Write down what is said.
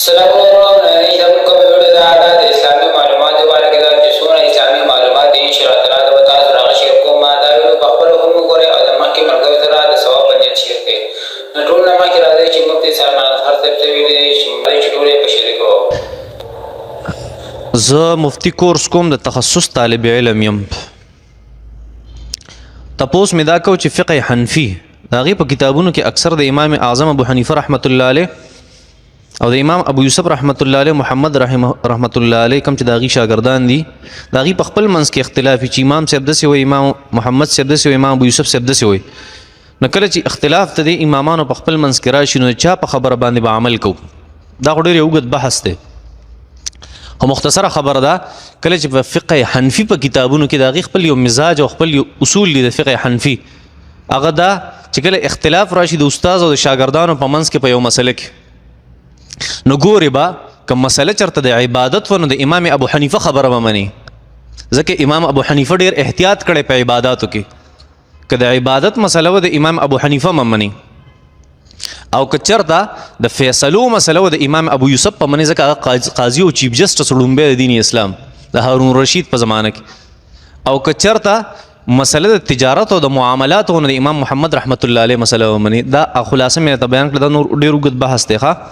سلام علیکم ایشم کو ویډیو دا د اسلامي معلوماتو باره کې دا چې څونه اسلامي معلومات دي ان شاء الله تعالی د تاسو راغلی شیر کوم ما دا ویډیو په خپل هم وګورئ او د مخکې ملګرو سره د ثواب په نیت شیر کړئ نو ټول نه مخکې راځئ چې مفتي صاحب هر څه ته ویلي چې ټول یې په شریکو زه مفتی کورس کوم د تخصص طالب علم یم تپوس مې دا کو چې فقه حنفي د هغې په کتابونو کې اکثر د امام اعظم ابو حنیفه رحمت الله علیه او د امام ابو یوسف رحمت الله علیه محمد رحمت الله علیه کوم چې د هغې شاګردان دي د هغې په خپل منځ کې اختلاف وي چې امام صاحب داسې وایي امام محمد صاحب داسې وایي امام ابو یوسف صاحب داسې وایي نو کله چې اختلاف ته د امامانو په خپل منځ کې راشي نو چا په خبره باندې به عمل کوو دا خو ډېر یو اوږد بحث دی خو مختصره خبره ده کله چې په فقه حنفي په کتابونو کې د هغې خپل یو مزاج او خپل یو اصول دي د فقه حنفي هغه دا چې کله اختلاف راشي د استاد او د شاګردانو په منځ کې په یو مسله کې نو ګورې به که مسله چېرته د عبادت و نو د امام ابو حنیفه خبره به مني ځکه امام ابو حنیفه ډېر احتیاط کړی په عباداتو کې که د عبادت مسله و د امام ابو حنیفه به مني او که چېرته د فیصلو مسله و د امام ابو یوسف په مني ځکه هغه قاضي او چیف جسټس ړومبی د دین اسلام د هارون رشید په زمانه کې او که چېرته مسله د تجارت او د معاملاتو نه د امام محمد رحمت الله علیه مسله ومني دا خلاصه مې ته بیان کړه دا نور ډېر اوږد بحث دی ښه